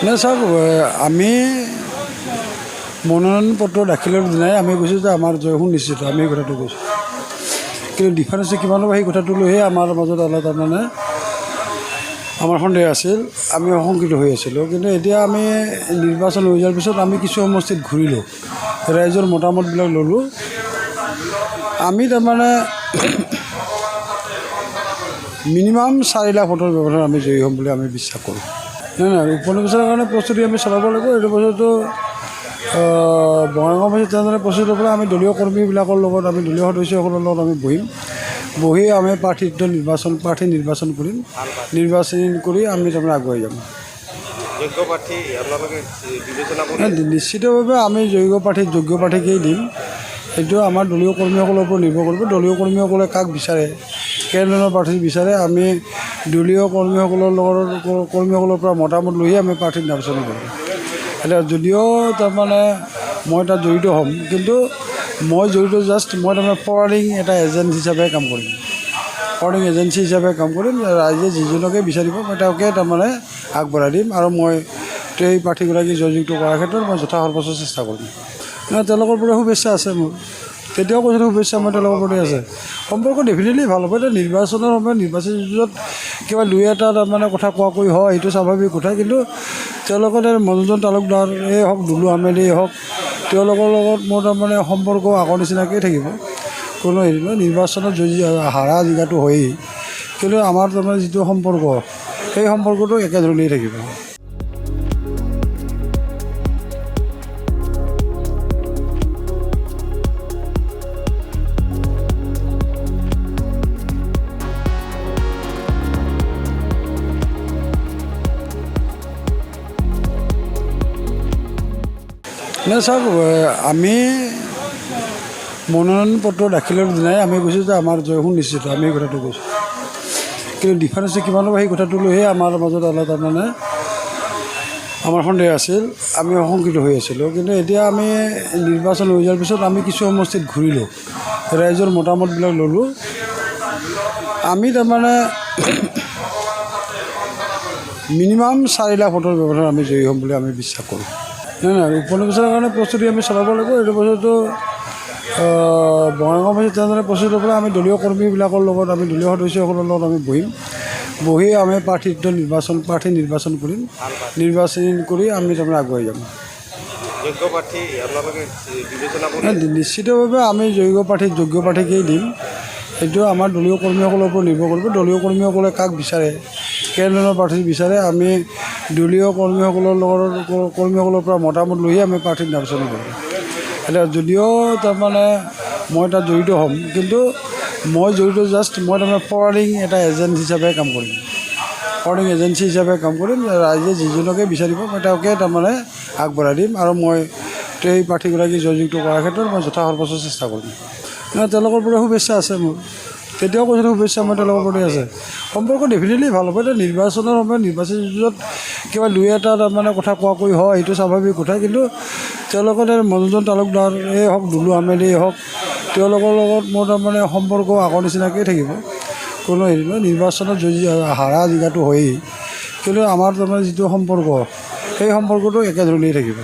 না চাওক, আমি মনোনয়ন পত্ৰ দাখিলৰ দিনাই আমি কৈছোঁ যে আমাৰ জয় নিশ্চিত, আমি এই কথাটো কৈছোঁ। কিন্তু ডিফাৰেঞ্চ কিমান হ'ব সেই কথাটো লৈহে আমাৰ মাজত অলপ তাৰমানে আমাৰ সন্দেহ আছিল, আমি আশংকিত হৈ আছিলোঁ। কিন্তু এতিয়া আমি নিৰ্বাচন হৈ যোৱাৰ পিছত আমি কিছু সমষ্টিত ঘূৰিলোঁ, ৰাইজৰ মতামতবিলাক ল'লোঁ। আমি তাৰমানে মিনিমাম 4 লাখ ভোটৰ ব্যৱধানত আমি জয়ী হ'ম বুলি আমি বিশ্বাস কৰোঁ। নাই উপনিৰ্বাচনৰ কাৰণে প্ৰস্তুতি আমি চলাব লাগিব। এইটো বছৰটো বঙাইগাঁও সমষ্টিত তেনেদৰে প্ৰস্তুতি ল'বলৈ আমি দলীয় কৰ্মীবিলাকৰ লগত, আমি দলীয় সদস্যসকলৰ লগত আমি বহি আমি প্ৰাৰ্থী নিৰ্বাচন কৰিম। নিৰ্বাচন কৰি আমি তাৰমানে আগুৱাই যাম। নিশ্চিতভাৱে আমি যোগ্য প্ৰাৰ্থীকেই দিম। সেইটো আমাৰ দলীয় কৰ্মীসকলৰ ওপৰত নিৰ্ভৰ কৰিব। দলীয় কৰ্মীসকলে কাক বিচাৰে, কেনেধৰণৰ প্ৰাৰ্থী বিচাৰে, আমি দলীয় কৰ্মীসকলৰ পৰা মতামত লৈহে আমি প্ৰাৰ্থী নিৰ্বাচন কৰিম। এতিয়া যদিও তাৰমানে মই তাত জড়িত হ'ম, কিন্তু মই তাৰমানে ফৰৱাৰ্ডিং এটা এজেণ্ট হিচাপে কাম কৰিম। ফৰৱাৰ্ডিং এজেঞ্চি হিচাপে কাম কৰিম। ৰাইজে যিজনকে বিচাৰিব মই তেওঁকে তাৰমানে আগবঢ়াই দিম আৰু মই সেই প্ৰাৰ্থীগৰাকী জয়যুক্ত কৰাৰ ক্ষেত্ৰত মই যথাসৰ্বোচ্চ চেষ্টা কৰিম। তেওঁলোকৰ পৰা শুভেচ্ছা আছে মোৰ, তেতিয়াও কৈছিলোঁ শুভেচ্ছা মই তেওঁলোকৰ প্ৰতি আছে। সম্পৰ্ক ডেফিনেটলি ভাল হ'ব। এতিয়া নিৰ্বাচনৰ সময়ত নিৰ্বাচনী যুঁজত কিবা দুই এটা তাৰমানে কথা কোৱাকৈ হয়, সেইটো স্বাভাৱিক কথা। কিন্তু তেওঁলোকৰ মনোৰঞ্জন তালুকদাৰেই হওক, দুলু আহমেদেই হওক, তেওঁলোকৰ লগত মোৰ তাৰমানে সম্পৰ্ক আগৰ নিচিনাকেই থাকিব। কোনো হেৰি নহয়, নিৰ্বাচনত হাৰা জিকাটো হয়েই, কিন্তু আমাৰ তাৰমানে যিটো সম্পৰ্ক, সেই সম্পৰ্কটো একেধৰণেই থাকিব। না চাওক, আমি মনোনয়ন পত্ৰ দাখিলৰ দিনাই আমি কৈছোঁ যে আমাৰ জয় নিশ্চিত, আমি এই কথাটো কৈছোঁ। কিন্তু ডিফাৰেঞ্চ কিমান হ'ব সেই কথাটো লৈহে আমাৰ মাজত অলপ তাৰমানে আমাৰ সন্দেহ আছিল, আমি আশংকিত হৈ আছিলোঁ। কিন্তু এতিয়া আমি নিৰ্বাচন হৈ যোৱাৰ পিছত আমি কিছু সমষ্টিত ঘূৰিলোঁ, ৰাইজৰ মতামতবিলাক ল'লোঁ। আমি তাৰমানে মিনিমাম 4 লাখ ভোটৰ ব্যৱধানত আমি জয়ী হ'ম বুলি আমি বিশ্বাস কৰোঁ। নাই উপনিৰ্বাচনৰ কাৰণে প্ৰস্তুতি আমি চলাব লাগিব। এইটো বছৰটো বঙাইগাঁও সমষ্টিত তেনেদৰে প্ৰস্তুতি ল'বলৈ আমি দলীয় কৰ্মীবিলাকৰ লগত, আমি দলীয় সদস্যসকলৰ লগত আমি বহি আমি প্ৰাৰ্থী নিৰ্বাচন কৰিম। নিৰ্বাচন কৰি আমি তাৰমানে আগুৱাই যাম। নিশ্চিতভাৱে আমি যোগ্য প্ৰাৰ্থীকেই দিম। সেইটো আমাৰ দলীয় কৰ্মীসকলৰ ওপৰত নিৰ্ভৰ কৰিব। দলীয় কৰ্মীসকলে কাক বিচাৰে, কেনেধৰণৰ প্ৰাৰ্থী বিচাৰে, আমি দলীয় কৰ্মীসকলৰ পৰা মতামত লৈহে আমি প্ৰাৰ্থী নিৰ্বাচন কৰিম। এতিয়া যদিও তাৰমানে মই তাত জড়িত হ'ম, কিন্তু মই তাৰমানে ফৰৱাৰ্ডিং এটা এজেণ্ট হিচাপে কাম কৰিম। ফৰৱাৰ্ডিং এজেঞ্চি হিচাপে কাম কৰিম। ৰাইজে যিজনকে বিচাৰিব মই তেওঁকে তাৰমানে আগবঢ়াই দিম আৰু মই সেই প্ৰাৰ্থীগৰাকী জয়যুক্ত কৰাৰ ক্ষেত্ৰত মই যথাসৰ্বোচ্চ চেষ্টা কৰিম। তেওঁলোকৰ পৰা শুভেচ্ছা আছে মোৰ, তেতিয়াও কৈছিলোঁ শুভেচ্ছা মই তেওঁলোকৰ প্ৰতি আছে। সম্পৰ্ক ডেফিনেটলি ভাল হ'ব। এতিয়া নিৰ্বাচনৰ সময়ত নিৰ্বাচনী যুঁজত কিবা দুই এটা তাৰমানে কথা কোৱাকৈ হয়, সেইটো স্বাভাৱিক কথা। কিন্তু তেওঁলোকৰ মনোৰঞ্জন তালুকদাৰেই হওক, দুলু আহমেদেই হওক, তেওঁলোকৰ লগত মোৰ তাৰমানে সম্পৰ্ক আগৰ নিচিনাকেই থাকিব। কোনো হেৰি নহয়, নিৰ্বাচনত হাৰা জিকাটো হয়েই, কিন্তু আমাৰ তাৰমানে যিটো সম্পৰ্ক, সেই সম্পৰ্কটো একেধৰণেই থাকিব।